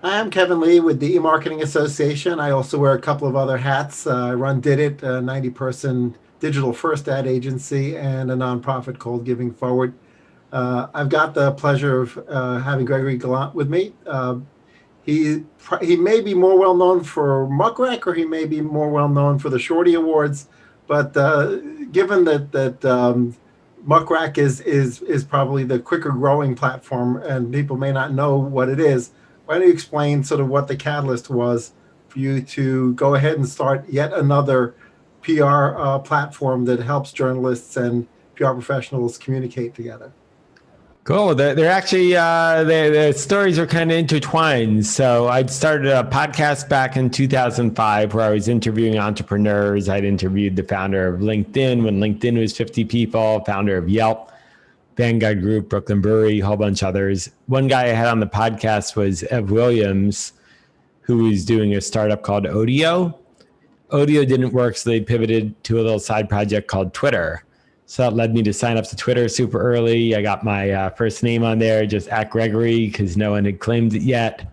I'm Kevin Lee with the E-Marketing Association. I also wear a couple of other hats. I run Did It, a 90-person digital first ad agency, and a nonprofit called Giving Forward. I've got the pleasure of having Gregory Galant with me. He he may be more well known for Muckrack, or he may be more well known for the Shorty Awards. But given that Muckrack is probably the quicker growing platform, and people may not know what it is, why don't you explain sort of what the catalyst was for you to go ahead and start yet another PR platform that helps journalists and PR professionals communicate together? Cool. They're actually the stories are kind of intertwined. So I started a podcast back in 2005 where I was interviewing entrepreneurs. I'd interviewed the founder of LinkedIn when LinkedIn was 50 people, founder of Yelp, Vanguard Group, Brooklyn Brewery, a whole bunch of others. One guy I had on the podcast was Ev Williams, who was doing a startup called Odeo. Odeo didn't work, so they pivoted to a little side project called Twitter. So that led me to sign up to Twitter super early. I got my first name on there, just at Gregory, because no one had claimed it yet.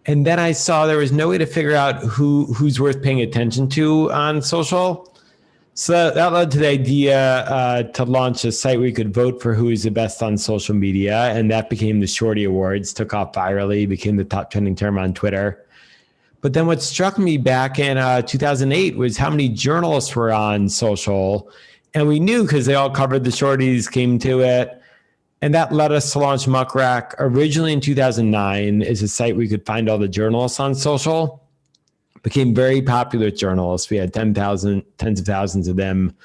And then I saw there was no way to figure out who's worth paying attention to on social. So that led to the idea to launch a site where you could vote for who is the best on social media. And that became the Shorty Awards, took off virally, became the top trending term on Twitter. But then what struck me back in 2008 was how many journalists were on social. And we knew because they all covered the shorties, came to it. And that led us to launch Muckrack originally in 2009 as a site where you could find all the journalists on social. Became very popular with journalists. We had tens of thousands of them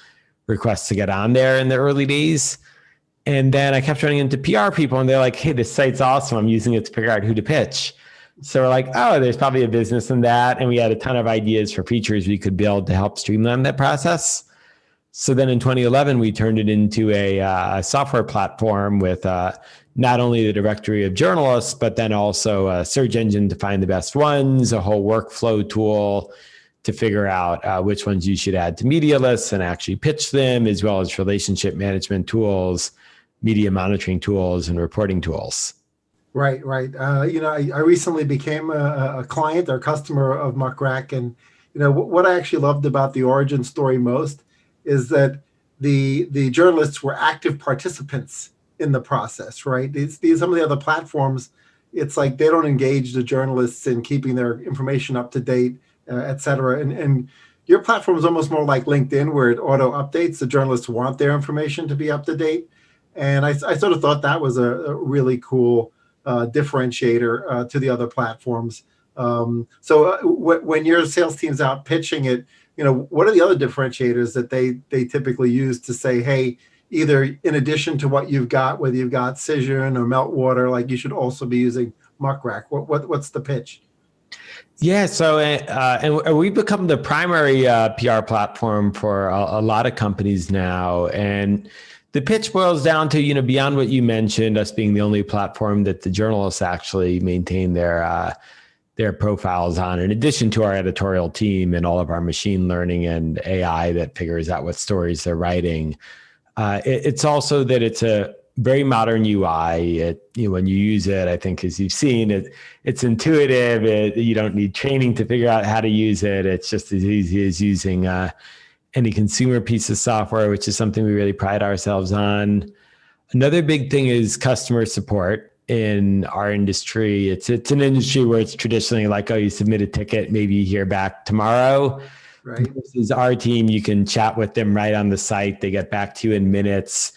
requests to get on there in the early days. And then I kept running into PR people and they're like, hey, this site's awesome. I'm using it to figure out who to pitch. So we're like, oh, there's probably a business in that. And we had a ton of ideas for features we could build to help streamline that process. So then in 2011, we turned it into a software platform with not only the directory of journalists, but then also a search engine to find the best ones, a whole workflow tool to figure out which ones you should add to media lists and actually pitch them, as well as relationship management tools, media monitoring tools, and reporting tools. Right, right. I recently became a client or customer of Muckrack, and what I actually loved about the origin story most is that the journalists were active participants in the process, right? Some of the other platforms, it's like they don't engage the journalists in keeping their information up to date, et cetera. And your platform is almost more like LinkedIn, where it auto updates. The journalists want their information to be up to date. And I sort of thought that was a really cool differentiator to the other platforms. When your sales team's out pitching it, what are the other differentiators that they typically use to say, hey, either in addition to what you've got, whether you've got Cision or Meltwater, like you should also be using Muckrack? What's the pitch? Yeah, so and we've become the primary PR platform for a lot of companies now. And the pitch boils down to, beyond what you mentioned, us being the only platform that the journalists actually maintain their profiles on, in addition to our editorial team and all of our machine learning and AI that figures out what stories they're writing. It's also that it's a very modern UI. When you use it, I think, as you've seen, it's intuitive. You don't need training to figure out how to use it. It's just as easy as using any consumer piece of software, which is something we really pride ourselves on. Another big thing is customer support. In our industry, it's an industry where it's traditionally like, oh, you submit a ticket, maybe you hear back tomorrow. Right. This is our team. You can chat with them right on the site. They get back to you in minutes.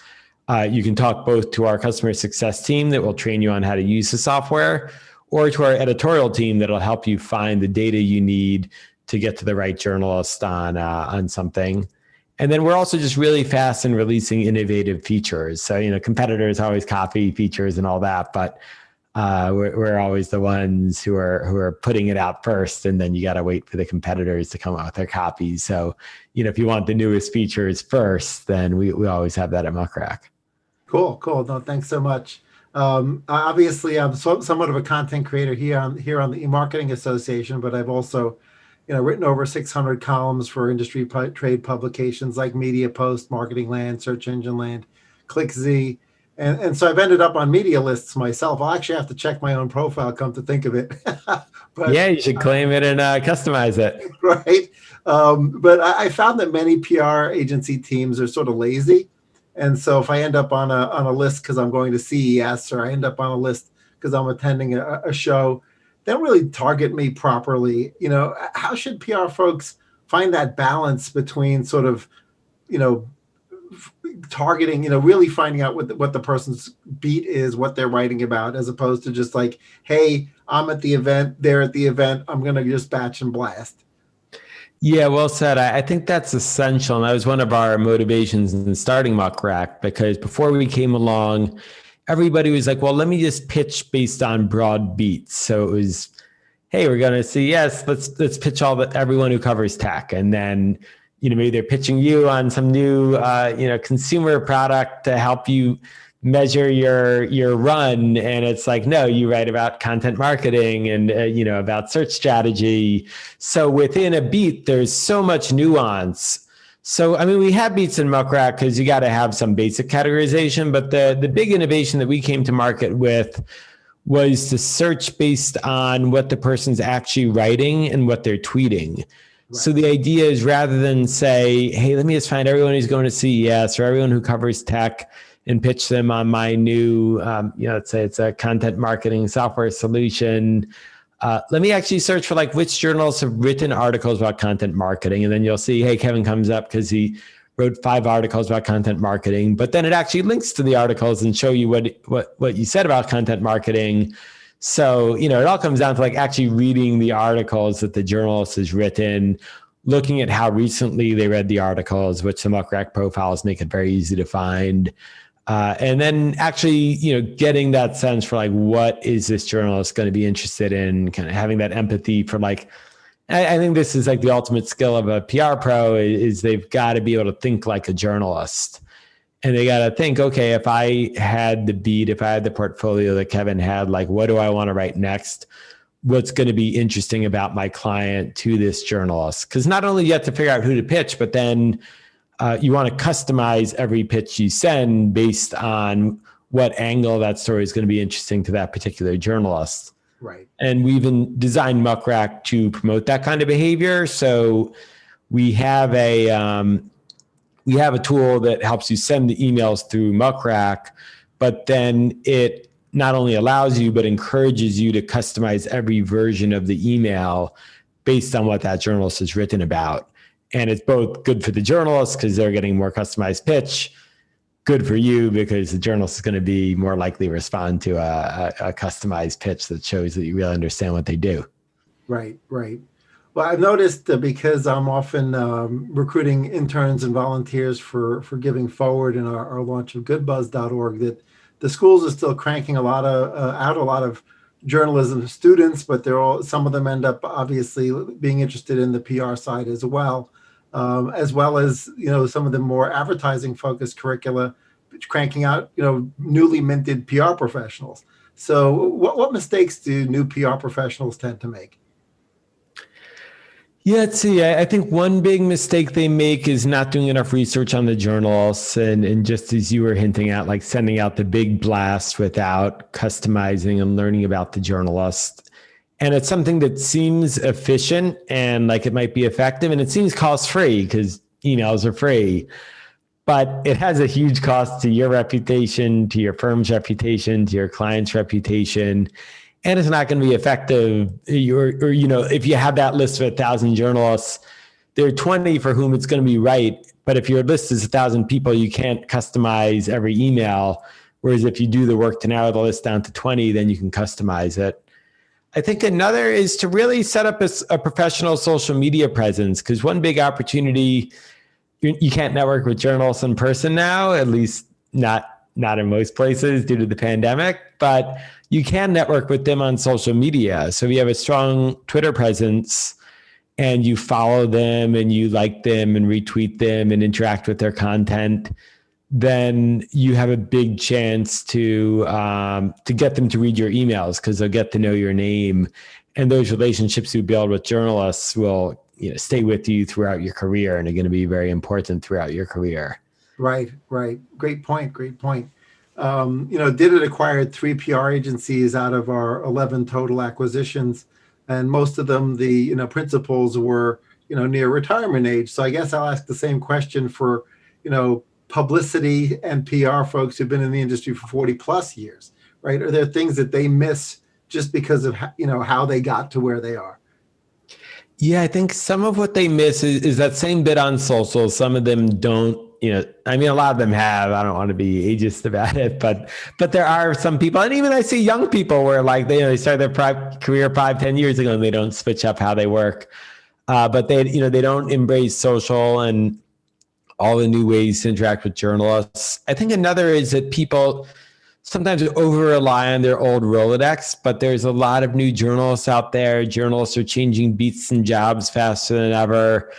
You can talk both to our customer success team that will train you on how to use the software, or to our editorial team that'll help you find the data you need to get to the right journalist on something. And then we're also just really fast in releasing innovative features. So, competitors always copy features and all that, but we're always the ones who are putting it out first, and then you got to wait for the competitors to come out with their copies. So, if you want the newest features first, then we always have that at Muckrack. Cool. No, thanks so much. Obviously, I'm somewhat of a content creator here on the E-Marketing Association, but I've also written over 600 columns for industry trade publications like Media Post, Marketing Land, Search Engine Land, ClickZ. And so I've ended up on media lists myself. I'll actually have to check my own profile, come to think of it. But Yeah, you should claim it and customize it. right. But I found that many PR agency teams are sort of lazy. And so if I end up on a list because I'm going to CES, or I end up on a list because I'm attending a show, they don't really target me properly. How should PR folks find that balance between sort of, you know, targeting, really finding out what the person's beat is, what they're writing about, as opposed to just like, hey, I'm at the event, they're at the event, I'm going to just batch and blast. Yeah, well said. I think that's essential. And that was one of our motivations in starting Muck Rack, because before we came along, everybody was like, well, let me just pitch based on broad beats. So it was, hey, we're going to see, yes, let's pitch everyone who covers tech. And then, maybe they're pitching you on some new, consumer product to help you measure your run. And it's like, no, you write about content marketing and, about search strategy. So within a beat, there's so much nuance. So, I mean, we have beats in Muck Rack because you got to have some basic categorization, but the big innovation that we came to market with was to search based on what the person's actually writing and what they're tweeting. Right. So the idea is, rather than say, hey, let me just find everyone who's going to CES or everyone who covers tech and pitch them on my new, let's say it's a content marketing software solution. Let me actually search for like which journals have written articles about content marketing. And then you'll see, hey, Kevin comes up because he wrote 5 articles about content marketing, but then it actually links to the articles and show you what you said about content marketing. So, it all comes down to like actually reading the articles that the journalist has written, looking at how recently they read the articles, which the Muck Rack profiles make it very easy to find. And then actually, getting that sense for like, what is this journalist going to be interested in, kind of having that empathy for like, I think this is like the ultimate skill of a PR pro is they've got to be able to think like a journalist. And they got to think, okay, if I had the beat, if I had the portfolio that Kevin had, like, what do I want to write next? What's going to be interesting about my client to this journalist? Because not only do you have to figure out who to pitch, but then you want to customize every pitch you send based on what angle that story is going to be interesting to that particular journalist. Right. And we even designed Muck Rack to promote that kind of behavior. So we have a tool that helps you send the emails through Muck Rack, but then it not only allows you, but encourages you to customize every version of the email based on what that journalist has written about. And it's both good for the journalist because they're getting more customized pitch, good for you because the journalist is going to be more likely to respond to a customized pitch that shows that you really understand what they do. Right, right. Well, I've noticed because I'm often recruiting interns and volunteers for Giving Forward and our launch of goodbuzz.org, that the schools are still cranking out a lot of journalism students, but some of them end up obviously being interested in the PR side as well as some of the more advertising focused curricula, cranking out newly minted PR professionals. So, what mistakes do new PR professionals tend to make? Yeah, let's see. I think one big mistake they make is not doing enough research on the journalists. And just as you were hinting at, like sending out the big blast without customizing and learning about the journalist. And it's something that seems efficient and like it might be effective, and it seems cost free because emails are free. But it has a huge cost to your reputation, to your firm's reputation, to your client's reputation. And it's not going to be effective. If you have that list of 1,000 journalists, there are 20 for whom it's going to be right. But if your list is 1,000 people, you can't customize every email. Whereas if you do the work to narrow the list down to 20, then you can customize it. I think another is to really set up a professional social media presence, because one big opportunity, you can't network with journalists in person now, at least not in most places due to the pandemic, but you can network with them on social media. So if you have a strong Twitter presence and you follow them and you like them and retweet them and interact with their content, then you have a big chance to get them to read your emails because they'll get to know your name. And those relationships you build with journalists will stay with you throughout your career and are going to be very important throughout your career. Right, right. Great point. Great point. Did it acquired 3 PR agencies out of our 11 total acquisitions, and most of them, the principals were near retirement age. So I guess I'll ask the same question for publicity and PR folks who've been in the industry for 40 plus years, right? Are there things that they miss just because of how they got to where they are? Yeah, I think some of what they miss is that same bit on social. Some of them don't, I mean, a lot of them have. I don't want to be ageist about it, but there are some people, and even I see young people where like they started their career 5, 10 years ago and they don't switch up how they work. But they don't embrace social and all the new ways to interact with journalists. I think another is that people sometimes over rely on their old Rolodex, but there's a lot of new journalists out there. Journalists are changing beats and jobs faster than ever.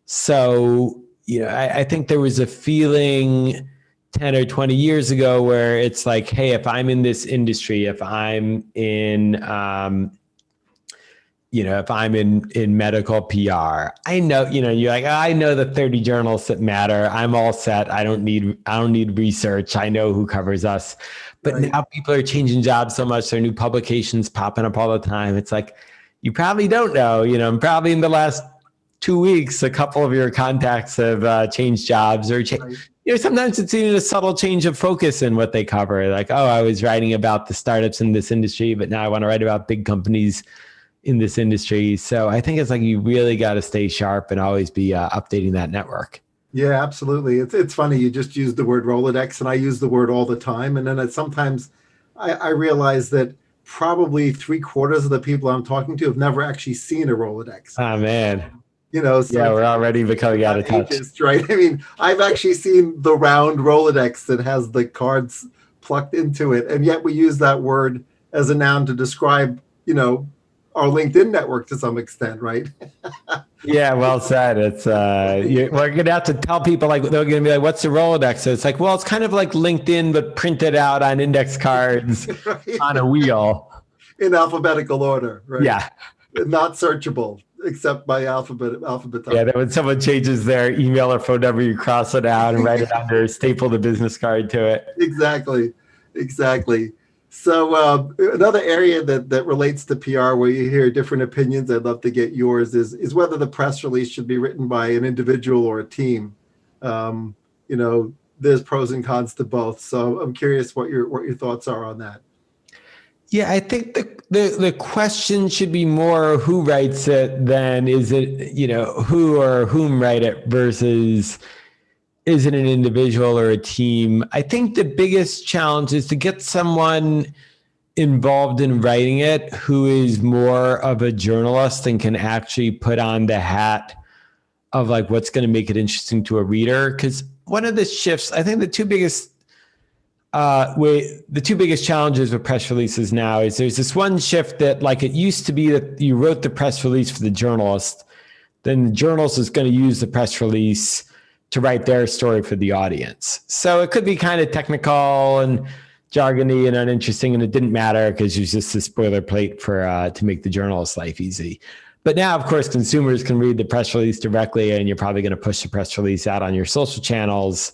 So, I think there was a feeling 10 or 20 years ago where it's like, hey, if I'm in this industry, if I'm in, if I'm in medical PR, I know, you're like, I know the 30 journalists that matter. I'm all set. I don't need research. I know who covers us. But Right. now people are changing jobs so much. There are new publications popping up all the time. It's like, you probably don't know, and probably in the last 2 weeks, a couple of your contacts have changed jobs or Right. sometimes it's even a subtle change of focus in what they cover. Like, oh, I was writing about the startups in this industry, but now I want to write about big companies in this industry. So I think it's like you really got to stay sharp and always be updating that network. Yeah, absolutely. It's funny. You just used the word Rolodex, and I use the word all the time. And then sometimes I realize that probably 3/4 of the people I'm talking to have never actually seen a Rolodex. Oh man. So Yeah, we're already it's becoming out not of touch. ageist, right? I mean, I've actually seen the round Rolodex that has the cards plucked into it, and yet we use that word as a noun to describe, our LinkedIn network to some extent, right? Yeah, well said. It's we're gonna have to tell people like they're gonna be like, "What's the Rolodex?" So it's like, well, it's kind of like LinkedIn, but printed out on index cards Right? on a wheel. In alphabetical order, right? Yeah, Not searchable except by yeah. alphabetized. Then when someone changes their email or phone number, you cross it out and write it under, staple the business card to it. Exactly, exactly. So another area that relates to PR where you hear different opinions, I'd love to get yours, is whether the press release should be written by an individual or a team. Um, there's pros and cons to both. So I'm curious what your thoughts are on that. Yeah, I think the question should be more who writes it than is it, who or whom write it versus is it an individual or a team. I think the biggest challenge is to get someone involved in writing it who is more of a journalist and can actually put on the hat of like what's going to make it interesting to a reader. Because one of the shifts, I think the two biggest challenges with press releases now is there's this one shift that like it used to be that you wrote the press release for the journalist, then the journalist is going to use the press release to write their story for the audience. So it could be kind of technical and jargony and uninteresting, and it didn't matter because it was just this boilerplate for to make the journalist's life easy. But now, of course, consumers can read the press release directly, and you're probably going to push the press release out on your social channels.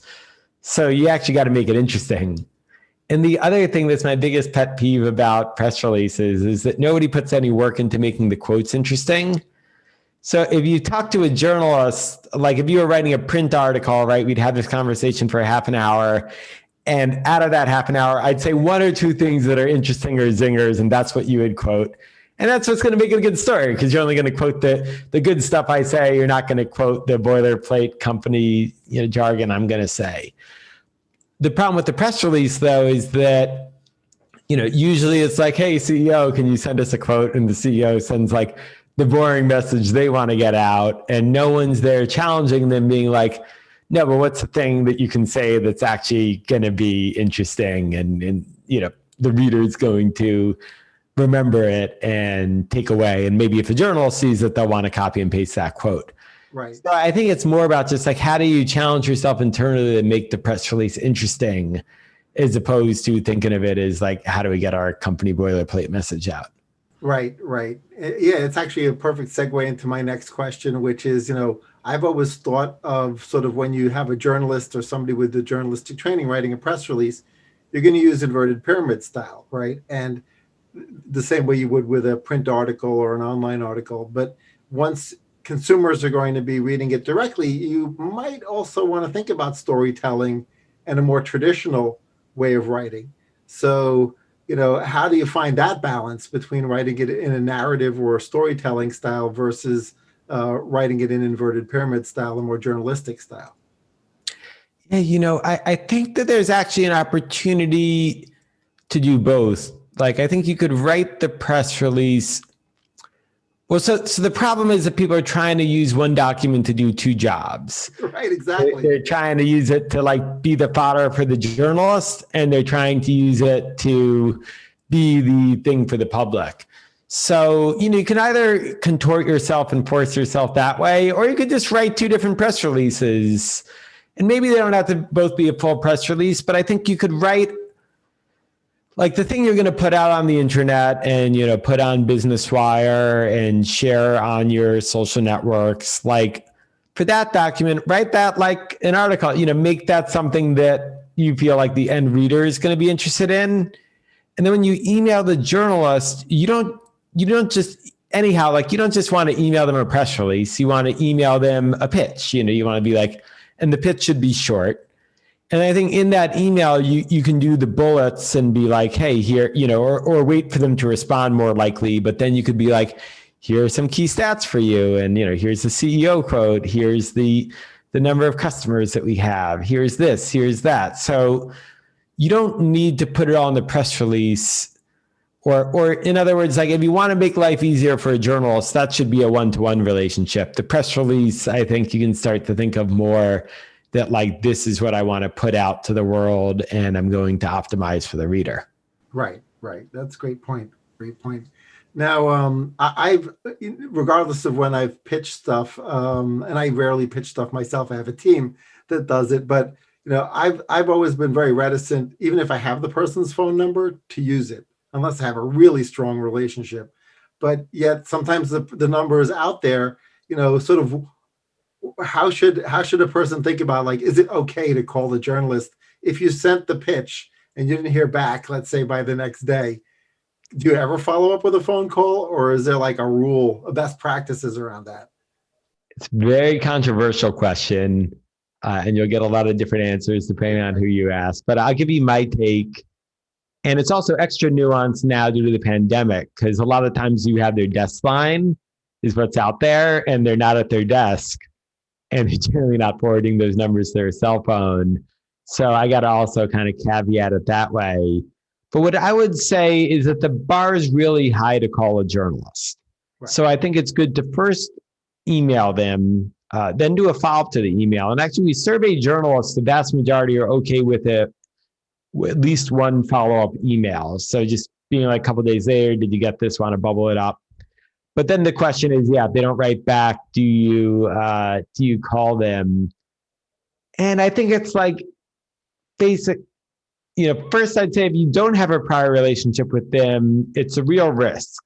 So you actually got to make it interesting. And the other thing that's my biggest pet peeve about press releases is that nobody puts any work into making the quotes interesting. So if you talk to a journalist, like if you were writing a print article, right, we'd have this conversation for half an hour. And out of that half an hour, I'd say one or two things that are interesting or zingers, and that's what you would quote. And that's what's going to make it a good story because you're only going to quote the good stuff I say. You're not going to quote the boilerplate company jargon I'm going to say. The problem with the press release, though, is that usually it's like, hey, CEO, can you send us a quote? And the CEO sends like the boring message they want to get out. And no one's there challenging them being like, no, but what's the thing that you can say that's actually going to be interesting and the reader's going to remember it and take away. And maybe if a journalist sees it, they'll want to copy and paste that quote. Right. So I think it's more about just like, how do you challenge yourself internally to make the press release interesting as opposed to thinking of it as like, how do we get our company boilerplate message out? Right, right. Yeah, it's actually a perfect segue into my next question, which is, I've always thought of sort of when you have a journalist or somebody with the journalistic training writing a press release, you're going to use inverted pyramid style, right? And the same way you would with a print article or an online article. But once consumers are going to be reading it directly, you might also want to think about storytelling and a more traditional way of writing. So, how do you find that balance between writing it in a narrative or a storytelling style versus writing it in inverted pyramid style, a more journalistic style? Yeah, I think that there's actually an opportunity to do both. Like, I think you could write the press release. Well, so the problem is that people are trying to use one document to do two jobs. Right, exactly. They're trying to use it to like be the fodder for the journalist, and they're trying to use it to be the thing for the public. So, you can either contort yourself and force yourself that way, or you could just write two different press releases. And maybe they don't have to both be a full press release, but I think you could write like the thing you're going to put out on the internet and, put on Business Wire and share on your social networks. Like for that document, write that like an article, make that something that you feel like the end reader is going to be interested in. And then when you email the journalist, you don't just anyhow, like you don't just want to email them a press release. You want to email them a pitch, you want to be like, and the pitch should be short. And I think in that email, you can do the bullets and be like, hey, here, or wait for them to respond more likely. But then you could be like, here are some key stats for you. And, here's the CEO quote. Here's the number of customers that we have. Here's this, here's that. So you don't need to put it all in the press release. Or in other words, like if you want to make life easier for a journalist, that should be a one-to-one relationship. The press release, I think you can start to think of more that like, this is what I want to put out to the world and I'm going to optimize for the reader. Right. That's a great point. Great point. Now, I've, regardless of when I've pitched stuff, and I rarely pitch stuff myself, I have a team that does it, but I've always been very reticent, even if I have the person's phone number, to use it unless I have a really strong relationship. But yet sometimes the number is out there, sort of how should a person think about, like, is it okay to call the journalist if you sent the pitch and you didn't hear back, let's say by the next day? Do you ever follow up with a phone call, or is there like a rule, a best practices around that? It's a very controversial question, and you'll get a lot of different answers depending on who you ask. But I'll give you my take. And it's also extra nuanced now due to the pandemic, because a lot of times you have their desk line is what's out there, and they're not at their desk. And they're generally not forwarding those numbers to their cell phone. So I got to also kind of caveat it that way. But what I would say is that the bar is really high to call a journalist. Right. So I think it's good to first email them, then do a follow-up to the email. And actually, we survey journalists, the vast majority are okay with it, with at least one follow-up email. So just being like a couple of days later, did you get this? Want to bubble it up? But then the question is, if they don't write back, do you call them? And I think it's like basic, first I'd say if you don't have a prior relationship with them, it's a real risk.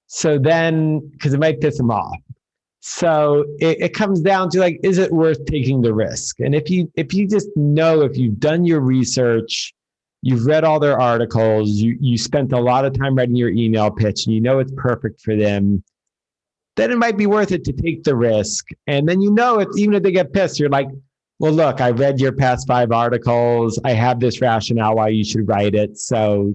So then, because it might piss them off. So it comes down to like, is it worth taking the risk? And if you just know, if you've done your research, you've read all their articles, you spent a lot of time writing your email pitch, and it's perfect for them, then it might be worth it to take the risk. And then even if they get pissed, you're like, well, look, I read your past 5 articles. I have this rationale why you should write it. So,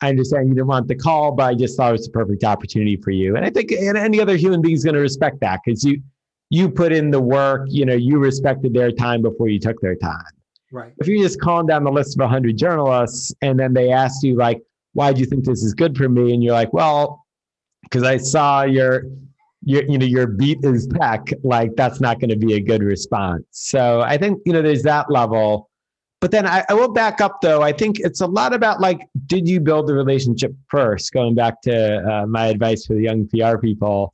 I understand you didn't want the call, but I just thought it was a perfect opportunity for you. And I think any other human being is going to respect that, because you put in the work, you respected their time before you took their time. Right. If you're just calling down the list of 100 journalists and then they ask you like, why do you think this is good for me? And you're like, well, because I saw your beat is tech, like that's not going to be a good response. So I think, there's that level. But then I will back up though. I think it's a lot about like, did you build the relationship first? Going back to my advice for the young PR people,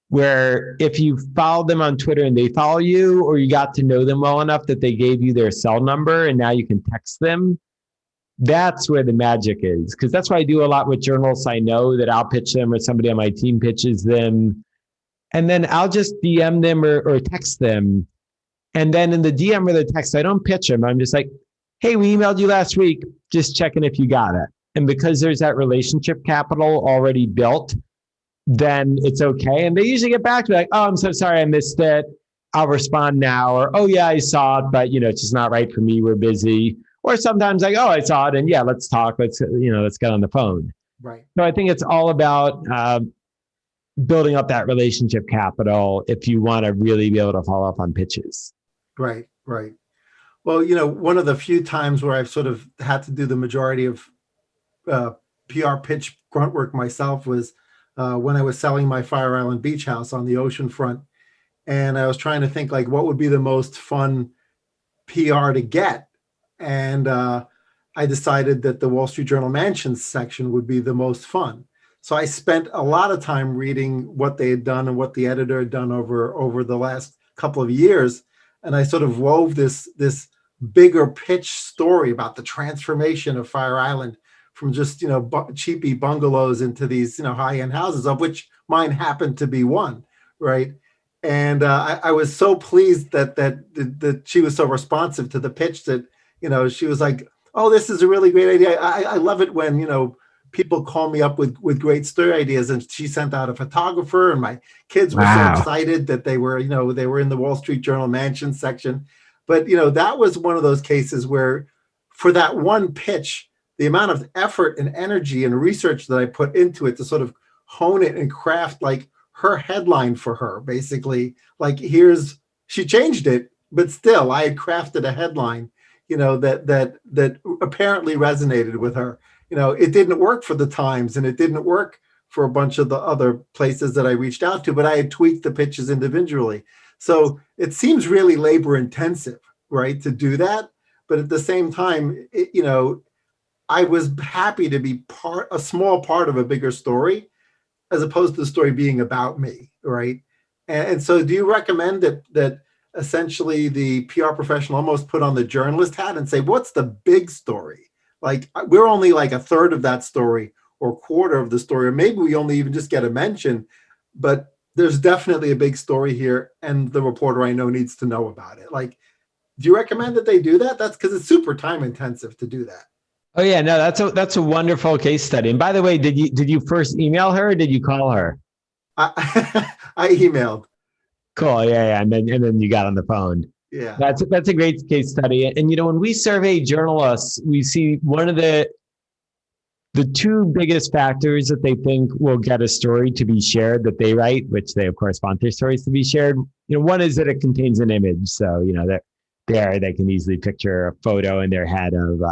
where if you followed them on Twitter and they follow you, or you got to know them well enough that they gave you their cell number and now you can text them, that's where the magic is. Because that's what I do a lot with journalists. I know that I'll pitch them, or somebody on my team pitches them, and then I'll just DM them or text them. And then in the DM or the text, I don't pitch them. I'm just like, hey, we emailed you last week, just checking if you got it. And because there's that relationship capital already built, then it's okay. And they usually get back to me like, oh, I'm so sorry I missed it. I'll respond now. Or, oh, yeah, I saw it, but, it's just not right for me. We're busy. Or sometimes like, oh, I saw it. And yeah, let's talk. Let's get on the phone. Right. So I think it's all about building up that relationship capital if you want to really be able to follow up on pitches. Right. Right. Well, one of the few times where I've sort of had to do the majority of PR pitch grunt work myself was when I was selling my Fire Island beach house on the ocean front. And I was trying to think like what would be the most fun PR to get. And I decided that the Wall Street Journal Mansions section would be the most fun. So I spent a lot of time reading what they had done and what the editor had done over the last couple of years. And I sort of wove this bigger pitch story about the transformation of Fire Island from just, cheapy bungalows into these, high-end houses, of which mine happened to be one, right? And I was so pleased that she was so responsive to the pitch that, she was like, oh, this is a really great idea. I love it when, people call me up with great story ideas. And she sent out a photographer, and my kids were so excited that they were in the Wall Street Journal Mansion section. But, that was one of those cases where for that one pitch, the amount of effort and energy and research that I put into it to sort of hone it and craft like her headline for her, basically, like she changed it, but still I had crafted a headline, that apparently resonated with her. It didn't work for the Times and it didn't work for a bunch of the other places that I reached out to, but I had tweaked the pitches individually. So it seems really labor intensive, right, to do that. But at the same time, I was happy to be a small part of a bigger story, as opposed to the story being about me, right? And so do you recommend that essentially the PR professional almost put on the journalist hat and say, what's the big story? Like, we're only like a third of that story or quarter of the story, or maybe we only even just get a mention, but there's definitely a big story here, and the reporter I know needs to know about it. Like, do you recommend that they do that? That's because it's super time intensive to do that. Oh yeah, no, that's a wonderful case study. And by the way, did you first email her or did you call her? I emailed. Cool, yeah, and then you got on the phone. Yeah, that's a great case study. And when we survey journalists, we see one of the two biggest factors that they think will get a story to be shared that they write, which they of course want their stories to be shared. One is that it contains an image, so that they can easily picture a photo in their head of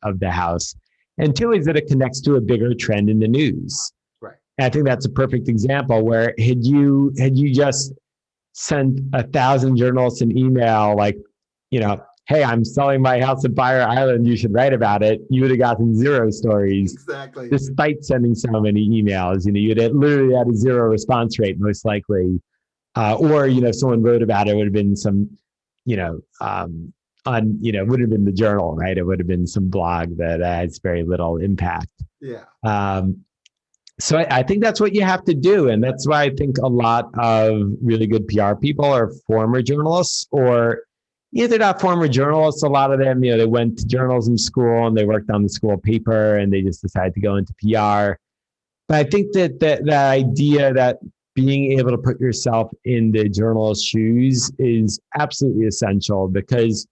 of the house. And two is that it connects to a bigger trend in the news. right. And I think that's a perfect example where had you just sent 1,000 journalists an email like, hey, I'm selling my house at Fire Island, you should write about it, you would have gotten zero stories. Exactly. Despite sending so many emails, you'd have literally had a zero response rate most likely. Or if someone wrote about it, it would have been some wouldn't have been the journal, right? It would have been some blog that has very little impact. Yeah. So I think that's what you have to do. And that's why I think a lot of really good PR people are former journalists, or they're not former journalists. A lot of them, they went to journalism school and they worked on the school paper and they just decided to go into PR. But I think that the idea that being able to put yourself in the journalist's shoes is absolutely essential, because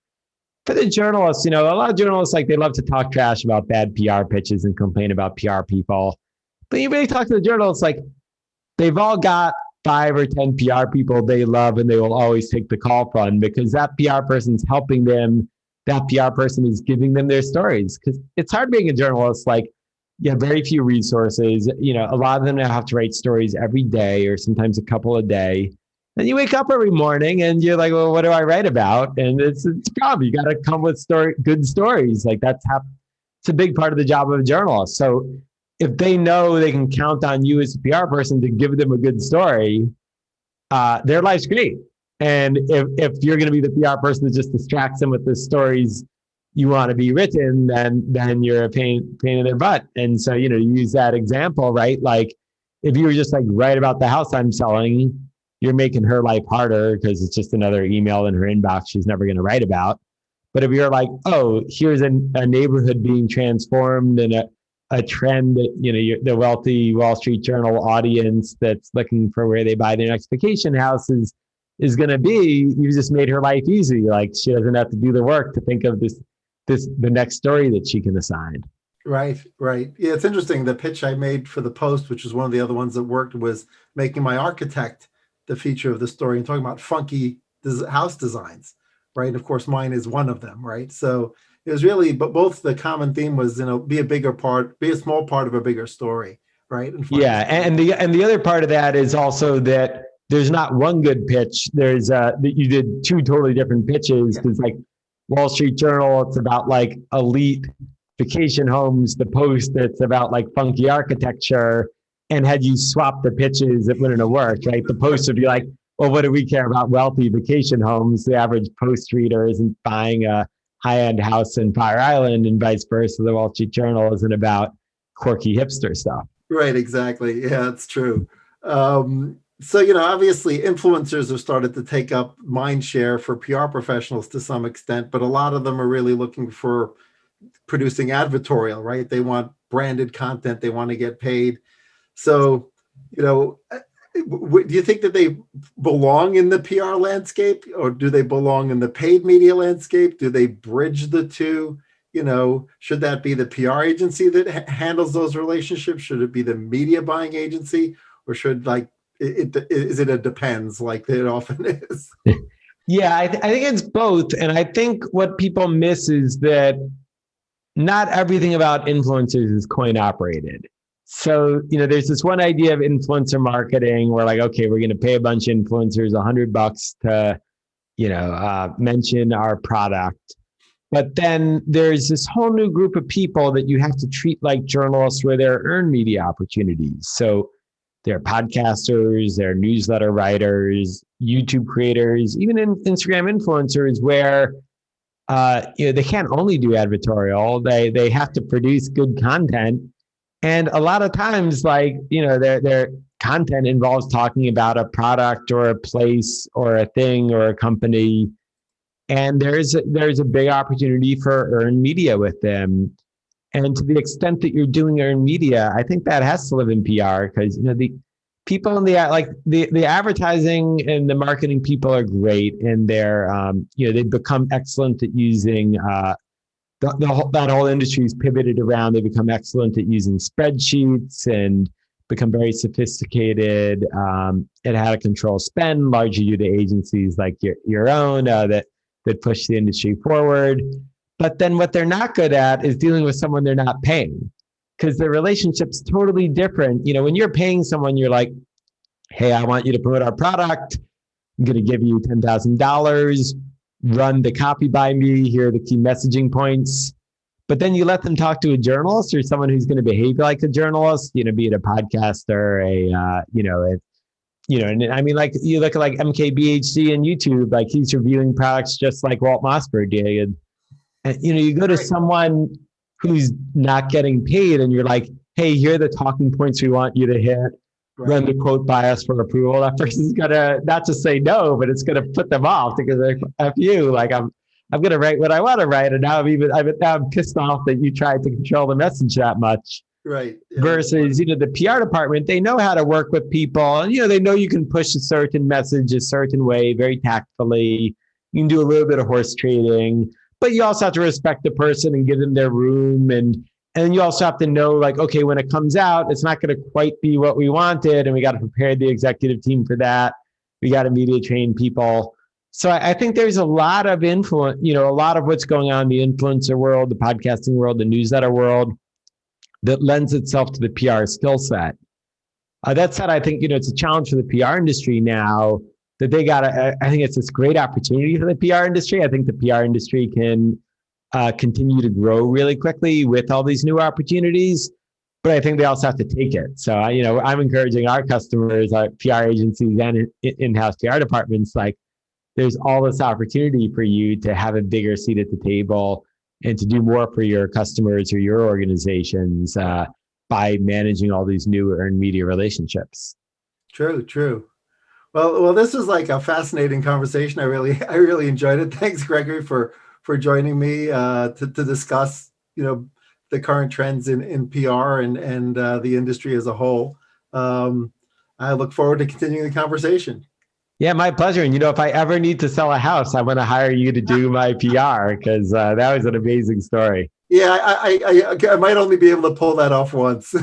for the journalists, a lot of journalists, like, they love to talk trash about bad PR pitches and complain about PR people. But you really talk to the journalists, like, they've all got 5 or 10 PR people they love and they will always take the call from, because that PR person's helping them. That PR person is giving them their stories, because it's hard being a journalist. Like, you have very few resources. A lot of them now have to write stories every day or sometimes a couple a day. And you wake up every morning and you're like, well, what do I write about? And it's a problem. You got to come with good stories. Like, it's a big part of the job of a journalist. So if they know they can count on you as a PR person to give them a good story, their life's great. And if you're going to be the PR person that just distracts them with the stories you want to be written, then you're a pain in their butt. And so, you use that example, right? Like, if you were just like, write about the house I'm selling, you're making her life harder because it's just another email in her inbox she's never going to write about. But if you're like, oh, here's a neighborhood being transformed and a trend that, the wealthy Wall Street Journal audience that's looking for where they buy their next vacation house is going to be, you just made her life easy. Like she doesn't have to do the work to think of the next story that she can assign. Right, right. Yeah, it's interesting. The pitch I made for the Post, which was one of the other ones that worked, was making my architect the feature of the story and talking about funky house designs, right? And of course, mine is one of them, right? So it was really, but both the common theme was, be a bigger part, be a small part of a bigger story, right? And find Yeah, and the other part of that is also that there's not one good pitch. There's that you did two totally different pitches yeah, because like Wall Street Journal, it's about like elite vacation homes. The Post, it's about like funky architecture. And had you swapped the pitches, it wouldn't have worked, right? The Post would be like, well, what do we care about wealthy vacation homes? The average Post reader isn't buying a high-end house in Fire Island, and vice versa. The Wall Street Journal isn't about quirky hipster stuff. right, exactly. Yeah, it's true. So, obviously influencers have started to take up mind share for PR professionals to some extent, but a lot of them are really looking for producing advertorial, right? They want branded content, they want to get paid. So, do you think that they belong in the PR landscape, or do they belong in the paid media landscape? Do they bridge the two? Should that be the PR agency that handles those relationships? Should it be the media buying agency, or should is it a depends like it often is? Yeah, I think it's both. And I think what people miss is that not everything about influencers is coin operated. So, there's this one idea of influencer marketing where like, okay, we're going to pay a bunch of influencers $100 to, mention our product. But then there's this whole new group of people that you have to treat like journalists where they're earned media opportunities. So they're podcasters, they're newsletter writers, YouTube creators, even Instagram influencers where they can't only do advertorial. They have to produce good content. And a lot of times, like, their content involves talking about a product or a place or a thing or a company. And there's a big opportunity for earned media with them. And to the extent that you're doing earned media, I think that has to live in PR because the people in the advertising and the marketing people are great, and they've become excellent at using that whole industry's pivoted around. They become excellent at using spreadsheets and become very sophisticated at how to control spend, largely due to agencies like your own that push the industry forward. But then what they're not good at is dealing with someone they're not paying, because the relationship's totally different. When you're paying someone, you're like, hey, I want you to promote our product. I'm going to give you $10,000, run the copy by me. Here are the key messaging points. But then you let them talk to a journalist or someone who's going to behave like a journalist, be it a podcaster, and I mean, like you look at like MKBHD and YouTube, like he's reviewing products just like Walt Mossberg did. And you go to someone who's not getting paid and you're like, hey, here are the talking points we want you to hit. Right. Run the quote bias for approval. That person's gonna not just say no, but it's gonna put them off because they're like, F you. Like I'm gonna write what I want to write. And now I'm pissed off that you tried to control the message that much. Right. Yeah. Versus, the PR department, they know how to work with people, and they know you can push a certain message a certain way, very tactfully. You can do a little bit of horse trading, but you also have to respect the person and give them their room, and you also have to know, like, okay, when it comes out, it's not going to quite be what we wanted, and we got to prepare the executive team for that. We got to media train people. So I think there's a lot of influence, a lot of what's going on in the influencer world, the podcasting world, the newsletter world, that lends itself to the PR skill set. That said, I think, it's a challenge for the PR industry now that I think it's this great opportunity for the PR industry. I think the PR industry can continue to grow really quickly with all these new opportunities, but I think they also have to take it. So, I'm encouraging our customers, our PR agencies and in-house PR departments, like there's all this opportunity for you to have a bigger seat at the table and to do more for your customers or your organizations by managing all these new earned media relationships. True. Well, this was like a fascinating conversation. I really enjoyed it. Thanks, Gregory, for for joining me to discuss, the current trends in PR and the industry as a whole. I look forward to continuing the conversation. Yeah, my pleasure. And if I ever need to sell a house, I want to hire you to do my PR because that was an amazing story. Yeah, I might only be able to pull that off once.